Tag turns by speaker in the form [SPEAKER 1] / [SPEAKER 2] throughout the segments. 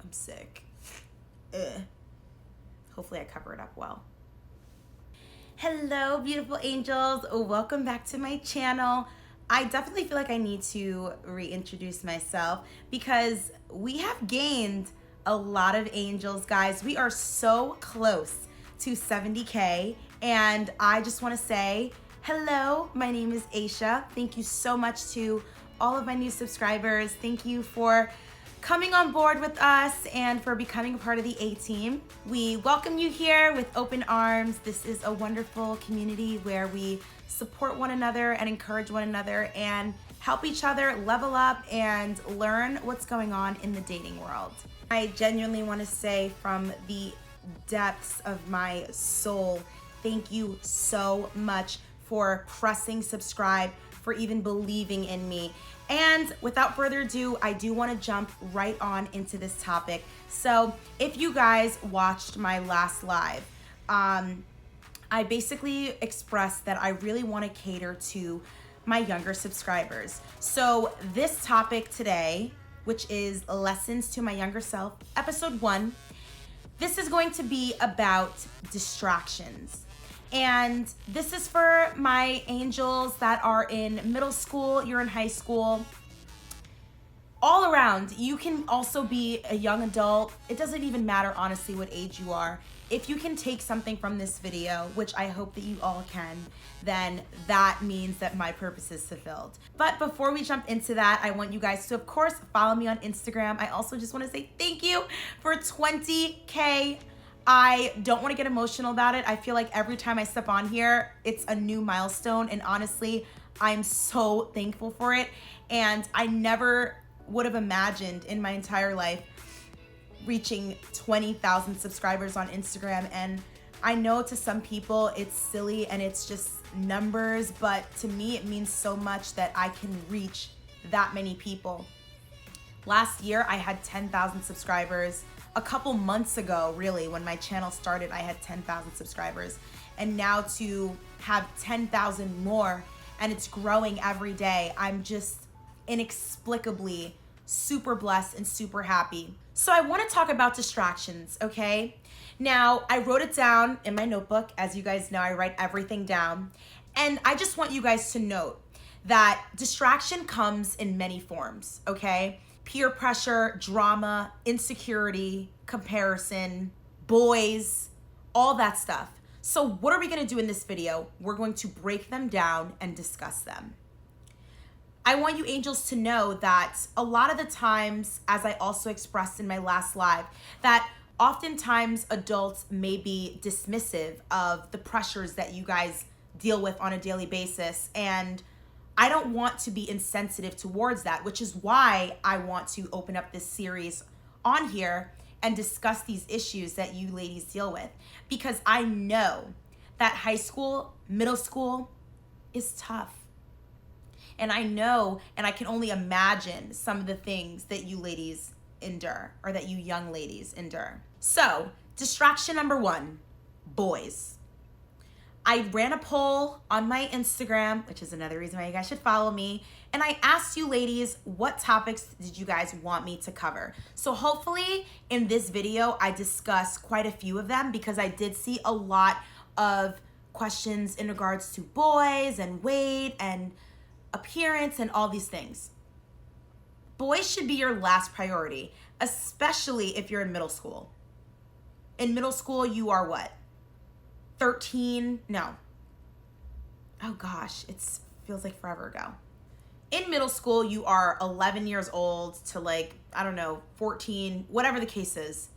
[SPEAKER 1] I'm sick. Ugh. Hopefully I cover it up well. Hello, beautiful angels. Welcome back to my channel. I definitely feel like I need to reintroduce myself because we have gained a lot of angels, guys. We are so close to 70K, and I just want to say hello. My name is Asha. Thank you so much to all of my new subscribers. Thank you for coming on board with us and for becoming a part of the A-Team. We welcome you here with open arms. This is a wonderful community where we support one another and encourage one another and help each other level up and learn what's going on in the dating world. I genuinely want to say from the depths of my soul, thank you so much for pressing subscribe, for even believing in me. And without further ado, I do want to jump right on into this topic. So if you guys watched my last live, I basically expressed that I really want to cater to my younger subscribers. So this topic today, which is Lessons to My Younger Self, episode 1, this is going to be about distractions. And this is for my angels that are in middle school, you're in high school, all around. You can also be a young adult. It doesn't even matter, honestly, what age you are. If you can take something from this video, which I hope that you all can, then that means that my purpose is fulfilled. But before we jump into that, I want you guys to, of course, follow me on Instagram. I also just want to say thank you for 20K. I don't want to get emotional about it. I feel like every time I step on here, it's a new milestone. And honestly, I'm so thankful for it. And I never would have imagined in my entire life reaching 20,000 subscribers on Instagram. And I know to some people it's silly and it's just numbers, but to me it means so much that I can reach that many people. Last year I had 10,000 subscribers. A couple months ago, really, when my channel started, I had 10,000 subscribers. And now to have 10,000 more, and it's growing every day, I'm just inexplicably super blessed and super happy. So I want to talk about distractions, okay? Now, I wrote it down in my notebook. As you guys know, I write everything down. And I just want you guys to note that distraction comes in many forms, okay? Peer pressure, drama, insecurity, comparison, boys, all that stuff. So what are we gonna do in this video? We're going to break them down and discuss them. I want you angels to know that a lot of the times, as I also expressed in my last live, that oftentimes adults may be dismissive of the pressures that you guys deal with on a daily basis, and I don't want to be insensitive towards that, which is why I want to open up this series on here and discuss these issues that you ladies deal with. Because I know that high school, middle school is tough. And I know, and I can only imagine some of the things that you ladies endure, or that you young ladies endure. So, distraction number 1, boys. I ran a poll on my Instagram, which is another reason why you guys should follow me. And I asked you ladies, what topics did you guys want me to cover? So hopefully in this video, I discuss quite a few of them because I did see a lot of questions in regards to boys and weight and appearance and all these things. Boys should be your last priority, especially if you're in middle school. In middle school, you are what? 13, no. Oh gosh, it feels like forever ago. In middle school, you are 11 years old to like, I don't know, 14, whatever the case is.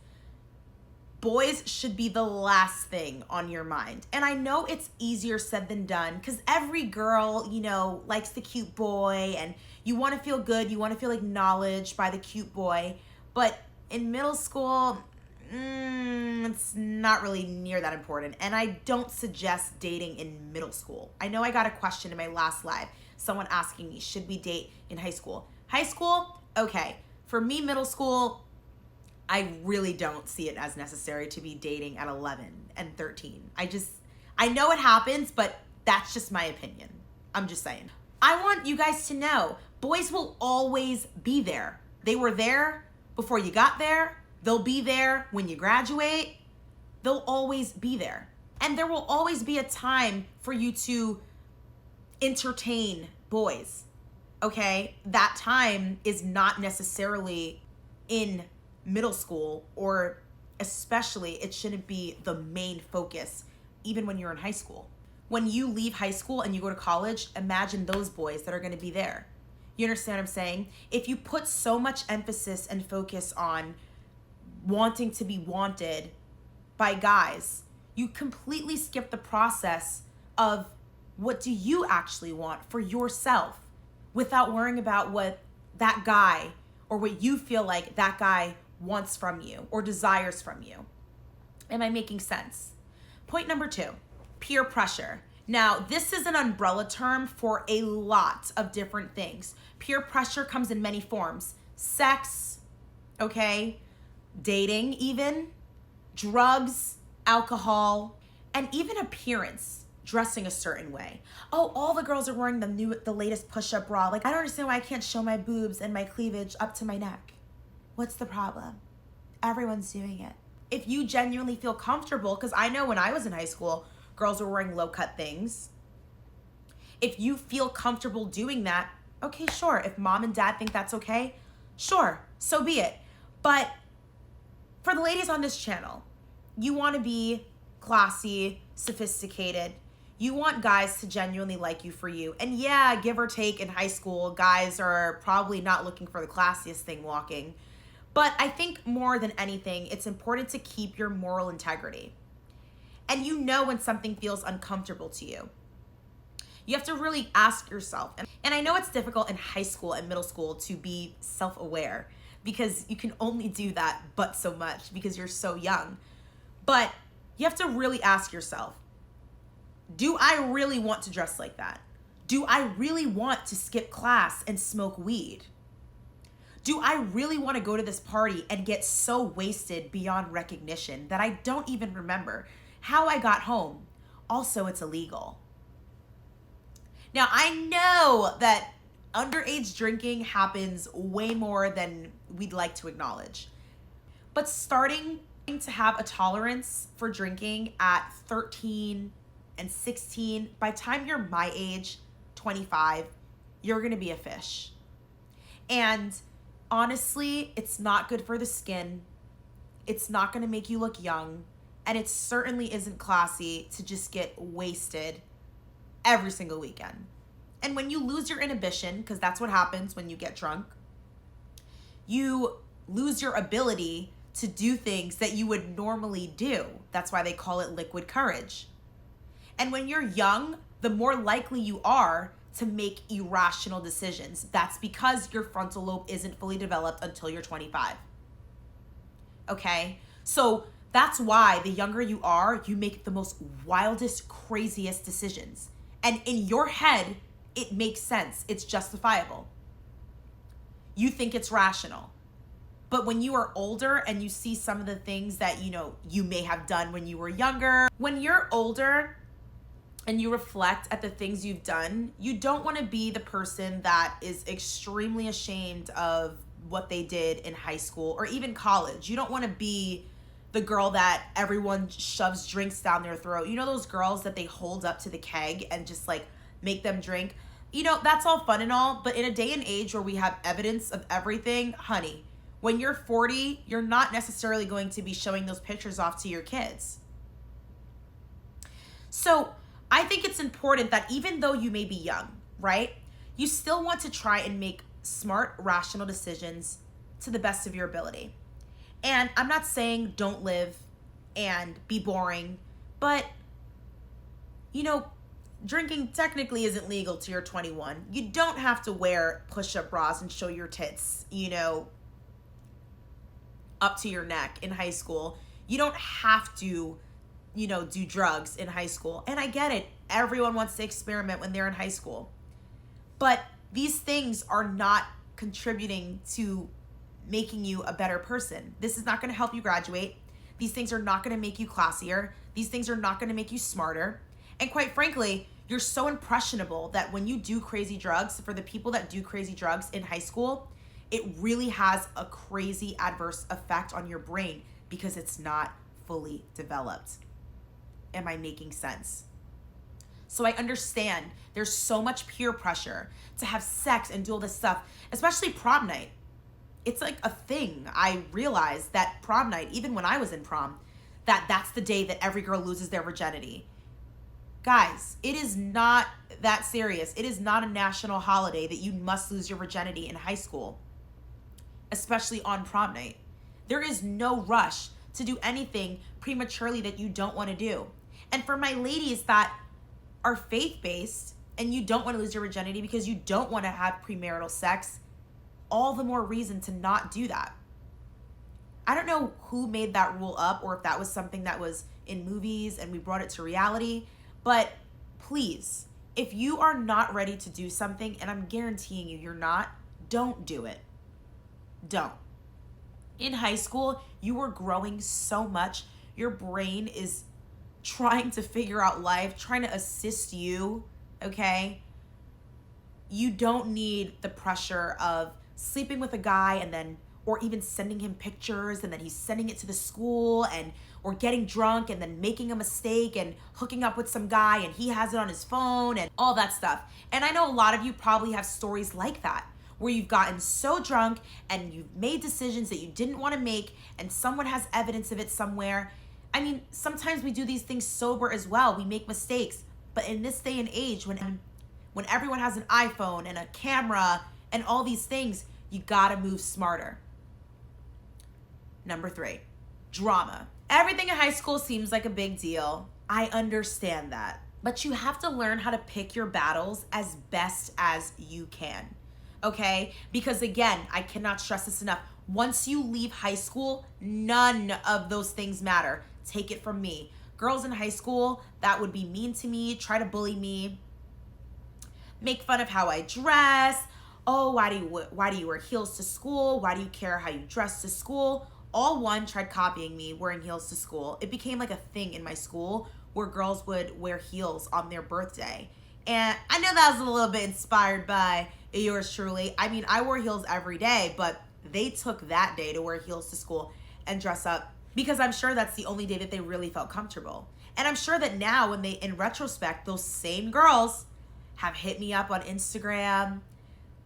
[SPEAKER 1] Boys should be the last thing on your mind. And I know it's easier said than done because every girl, you know, likes the cute boy and you want to feel good. You want to feel acknowledged by the cute boy. But in middle school, it's not really near that important. And I don't suggest dating in middle school. I know I got a question in my last live. Someone asking me, should we date in high school? High school, okay. For me, middle school, I really don't see it as necessary to be dating at 11 and 13. I know it happens, but that's just my opinion. I'm just saying. I want you guys to know, boys will always be there. They were there before you got there. They'll be there when you graduate. They'll always be there. And there will always be a time for you to entertain boys, okay? That time is not necessarily in middle school, or especially it shouldn't be the main focus even when you're in high school. When you leave high school and you go to college, imagine those boys that are going to be there. You understand what I'm saying? If you put so much emphasis and focus on wanting to be wanted by guys, you completely skip the process of what do you actually want for yourself without worrying about what that guy or what you feel like that guy wants from you or desires from you. Am I making sense? Point number 2, peer pressure. Now, this is an umbrella term for a lot of different things. Peer pressure comes in many forms. Sex, okay? Dating even, drugs, alcohol, and even appearance, dressing a certain way. Oh, all the girls are wearing the latest push-up bra. Like, I don't understand why I can't show my boobs and my cleavage up to my neck. What's the problem? Everyone's doing it. If you genuinely feel comfortable, because I know when I was in high school, girls were wearing low-cut things. If you feel comfortable doing that, okay, sure. If mom and dad think that's okay, sure, so be it. But for the ladies on this channel, you want to be classy, sophisticated. You want guys to genuinely like you for you. And yeah, give or take, in high school, guys are probably not looking for the classiest thing walking. But I think more than anything, it's important to keep your moral integrity. And you know when something feels uncomfortable to you. You have to really ask yourself. And I know it's difficult in high school and middle school to be self-aware, because you can only do that but so much because you're so young. But you have to really ask yourself, do I really want to dress like that? Do I really want to skip class and smoke weed? Do I really want to go to this party and get so wasted beyond recognition that I don't even remember how I got home? Also, it's illegal. Now, I know that underage drinking happens way more than we'd like to acknowledge. But starting to have a tolerance for drinking at 13 and 16, by the time you're my age, 25, you're gonna be a fish. And honestly, it's not good for the skin. It's not gonna make you look young. And it certainly isn't classy to just get wasted every single weekend. And when you lose your inhibition, because that's what happens when you get drunk, you lose your ability to do things that you would normally do. That's why they call it liquid courage. And when you're young, the more likely you are to make irrational decisions. That's because your frontal lobe isn't fully developed until you're 25. Okay? So that's why the younger you are, you make the most wildest, craziest decisions. And in your head, it makes sense. It's justifiable. You think it's rational. But when you are older and you see some of the things that, you may have done when you were younger, when you're older and you reflect at the things you've done, you don't want to be the person that is extremely ashamed of what they did in high school or even college. You don't want to be the girl that everyone shoves drinks down their throat. You know those girls that they hold up to the keg and just like make them drink? That's all fun and all, but in a day and age where we have evidence of everything, honey, when you're 40, you're not necessarily going to be showing those pictures off to your kids. So I think it's important that even though you may be young, right, you still want to try and make smart, rational decisions to the best of your ability. And I'm not saying don't live and be boring, but, drinking technically isn't legal till you're 21. You don't have to wear push-up bras and show your tits, up to your neck in high school. You don't have to, do drugs in high school. And I get it. Everyone wants to experiment when they're in high school. But these things are not contributing to making you a better person. This is not going to help you graduate. These things are not going to make you classier. These things are not going to make you smarter. And quite frankly, you're so impressionable that when you do crazy drugs, for the people that do crazy drugs in high school, it really has a crazy adverse effect on your brain because it's not fully developed. Am I making sense? So I understand there's so much peer pressure to have sex and do all this stuff, especially prom night. It's like a thing. I realized that prom night, even when I was in prom, that's the day that every girl loses their virginity. Guys, it is not that serious. It is not a national holiday that you must lose your virginity in high school, especially on prom night. There is no rush to do anything prematurely that you don't want to do. And for my ladies that are faith-based and you don't want to lose your virginity because you don't want to have premarital sex, all the more reason to not do that. I don't know who made that rule up or if that was something that was in movies and we brought it to reality, but please, if you are not ready to do something, and I'm guaranteeing you you're not, don't do it. Don't. In high school, you were growing so much. Your brain is trying to figure out life, trying to assist you, okay? You don't need the pressure of sleeping with a guy and then, or even sending him pictures and then he's sending it to the school, and or getting drunk and then making a mistake and hooking up with some guy and he has it on his phone and all that stuff. And I know a lot of you probably have stories like that, where you've gotten so drunk and you've made decisions that you didn't want to make and someone has evidence of it somewhere. I mean, sometimes we do these things sober as well. We make mistakes. But in this day and age, when everyone has an iPhone and a camera and all these things, you gotta move smarter. Number 3, drama. Everything in high school seems like a big deal. I understand that. But you have to learn how to pick your battles as best as you can. Okay? Because again, I cannot stress this enough. Once you leave high school, none of those things matter. Take it from me. Girls in high school that would be mean to me, try to bully me, make fun of how I dress. Oh, why do you wear heels to school? Why do you care how you dress to school? All one tried copying me wearing heels to school. It became like a thing in my school where girls would wear heels on their birthday. And I know that was a little bit inspired by yours truly. I mean, I wore heels every day, but they took that day to wear heels to school and dress up because I'm sure that's the only day that they really felt comfortable. And I'm sure that now when in retrospect, those same girls have hit me up on Instagram,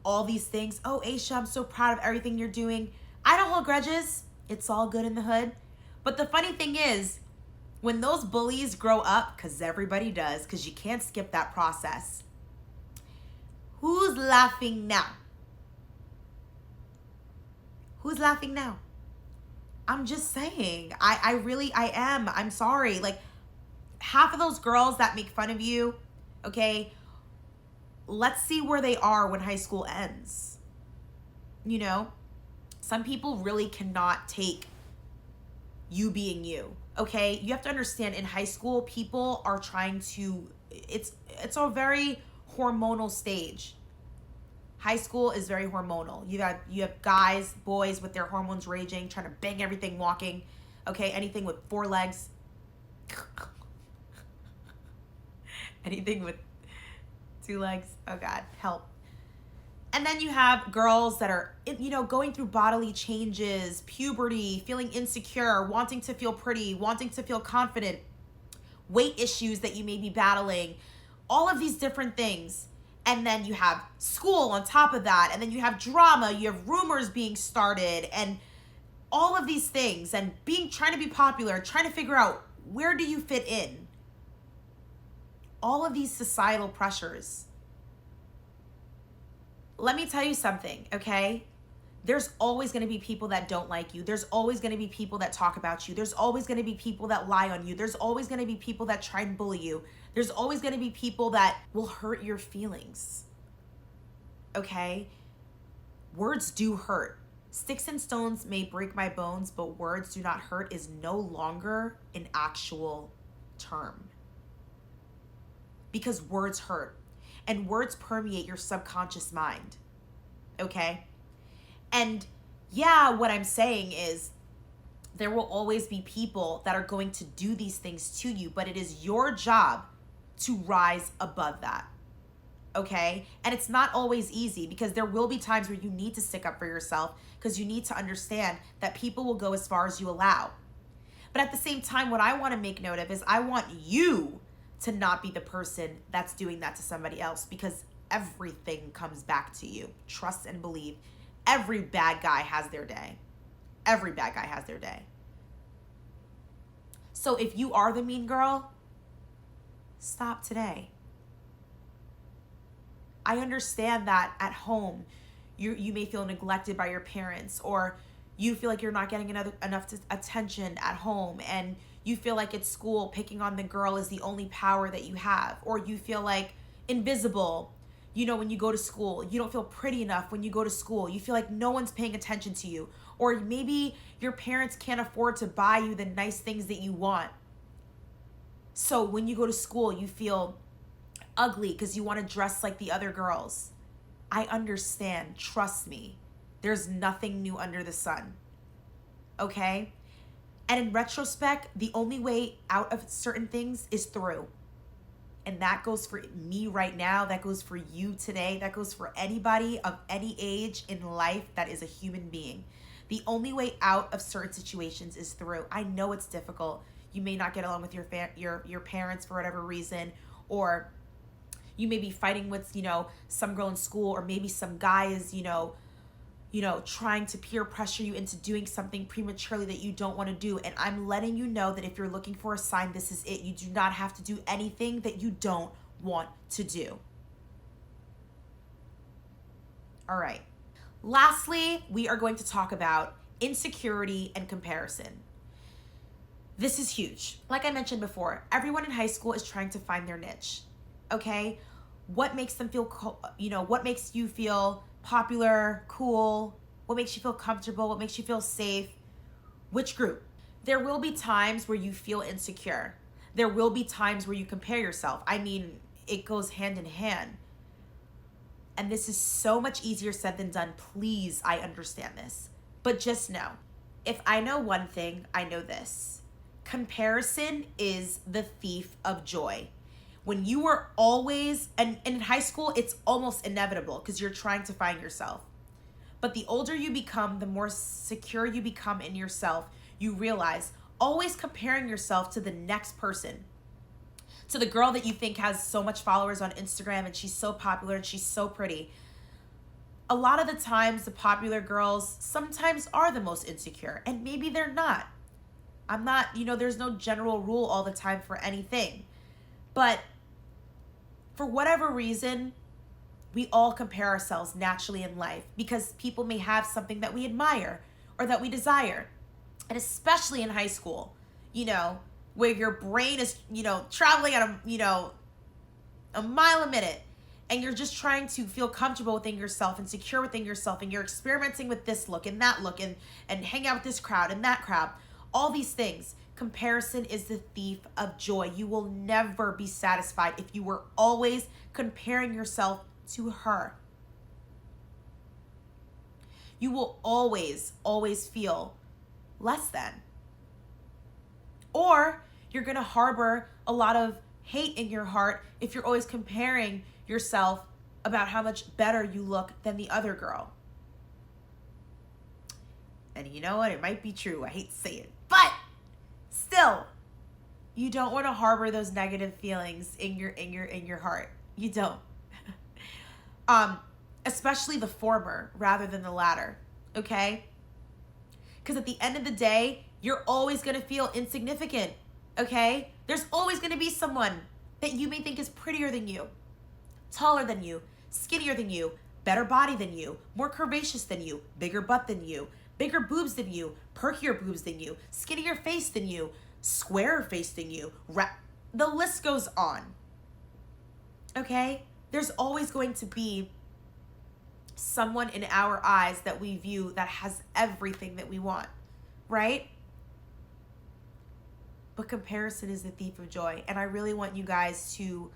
[SPEAKER 1] all these things. Oh, Asha, I'm so proud of everything you're doing. I don't hold grudges. It's all good in the hood. But the funny thing is, when those bullies grow up, because everybody does, because you can't skip that process, who's laughing now? Who's laughing now? I'm just saying. I am. I'm sorry. Like, half of those girls that make fun of you, okay, let's see where they are when high school ends. You know? Some people really cannot take you being you, okay? You have to understand, in high school, people are trying to, it's a very hormonal stage. High school is very hormonal. You have guys, boys with their hormones raging, trying to bang everything walking, okay? Anything with 4 legs. Anything with 2 legs. Oh God, help. And then you have girls that are, going through bodily changes, puberty, feeling insecure, wanting to feel pretty, wanting to feel confident, weight issues that you may be battling, all of these different things. And then you have school on top of that. And then you have drama, you have rumors being started, and all of these things, and trying to be popular, trying to figure out where do you fit in. All of these societal pressures. Let me tell you something, okay? There's always going to be people that don't like you. There's always going to be people that talk about you. There's always going to be people that lie on you. There's always going to be people that try and bully you. There's always going to be people that will hurt your feelings, okay? Words do hurt. Sticks and stones may break my bones, but words do not hurt is no longer an actual term. Because words hurt. And words permeate your subconscious mind, okay? And yeah, what I'm saying is there will always be people that are going to do these things to you, but it is your job to rise above that. okay? And it's not always easy, because there will be times where you need to stick up for yourself, because you need to understand that people will go as far as you allow. But at the same time, what I want to make note of is I want you to not be the person that's doing that to somebody else, because everything comes back to you. Trust and believe. Every bad guy has their day. Every bad guy has their day. So if you are the mean girl, stop today. I understand that at home, you may feel neglected by your parents, or you feel like you're not getting enough attention at home, and you feel like at school picking on the girl is the only power that you have, or you feel like invisible. You know, when you go to school, you don't feel pretty enough when you go to school. You feel like no one's paying attention to you. Or maybe your parents can't afford to buy you the nice things that you want. So when you go to school, you feel ugly because you want to dress like the other girls. I understand. Trust me. There's nothing new under the sun. Okay? And in retrospect, the only way out of certain things is through. And that goes for me right now. That goes for you today. That goes for anybody of any age in life that is a human being. The only way out of certain situations is through. I know it's difficult. You may not get along with your parents for whatever reason, or you may be fighting with, some girl in school, or maybe some guy is, trying to peer pressure you into doing something prematurely that you don't want to do. And I'm letting you know that if you're looking for a sign, this is it. You do not have to do anything that you don't want to do. All right. Lastly, we are going to talk about insecurity and comparison. This is huge. Like I mentioned before, everyone in high school is trying to find their niche. Okay? What makes them feel, what makes you feel popular, cool? What makes you feel comfortable? What makes you feel safe? Which group? There will be times where you feel insecure. There will be times where you compare yourself. I mean, it goes hand in hand. And this is so much easier said than done. Please, I understand this. But just know, if I know one thing, I know this. Comparison is the thief of joy. When you are always, and in high school, it's almost inevitable because you're trying to find yourself. But the older you become, the more secure you become in yourself, you realize always comparing yourself to the next person. To the girl that you think has so much followers on Instagram and she's so popular and she's so pretty. A lot of the times, the popular girls sometimes are the most insecure, and maybe they're not. I'm not, there's no general rule all the time for anything. But for whatever reason, we all compare ourselves naturally in life because people may have something that we admire or that we desire. And especially in high school, where your brain is, traveling at a mile a minute, and you're just trying to feel comfortable within yourself and secure within yourself, and you're experimenting with this look and that look and hang out with this crowd and that crowd. All these things. Comparison is the thief of joy. You will never be satisfied if you were always comparing yourself to her. You will always feel less than. Or you're going to harbor a lot of hate in your heart if you're always comparing yourself about how much better you look than the other girl. And you know what? It might be true. I hate to say it. But still, you don't want to harbor those negative feelings in your heart. You don't. Especially the former rather than the latter. Okay? Because at the end of the day, you're always going to feel insignificant. Okay? There's always going to be someone that you may think is prettier than you, taller than you, skinnier than you, better body than you, more curvaceous than you, bigger butt than you, bigger boobs than you, perkier boobs than you, skinnier face than you, squarer face than you. The list goes on. Okay? There's always going to be someone in our eyes that we view that has everything that we want, right? But comparison is the thief of joy. And I really want you guys to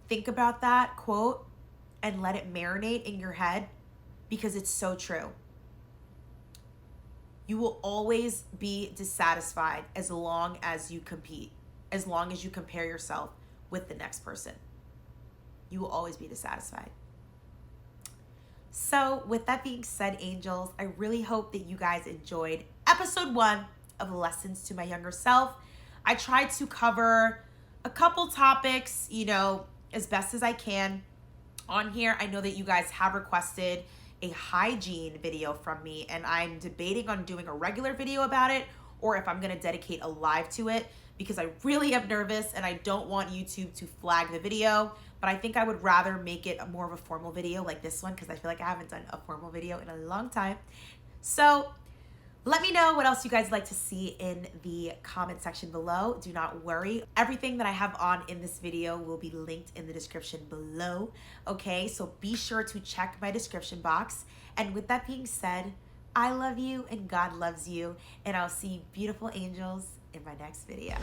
[SPEAKER 1] think about that quote and let it marinate in your head, because it's so true. You will always be dissatisfied as long as you compete, as long as you compare yourself with the next person. You will always be dissatisfied. So with that being said, angels, I really hope that you guys enjoyed episode 1 of Lessons to My Younger Self. I tried to cover a couple topics, you know, as best as I can on here. I know that you guys have requested a hygiene video from me, and I'm debating on doing a regular video about it or if I'm gonna dedicate a live to it, because I really am nervous and I don't want YouTube to flag the video. But I think I would rather make it more of a formal video like this one, because I feel like I haven't done a formal video in a long time. So let me know what else you guys would like to see in the comment section below. Do not worry. Everything that I have on in this video will be linked in the description below. Okay, so be sure to check my description box. And with that being said, I love you and God loves you. And I'll see you beautiful angels in my next video.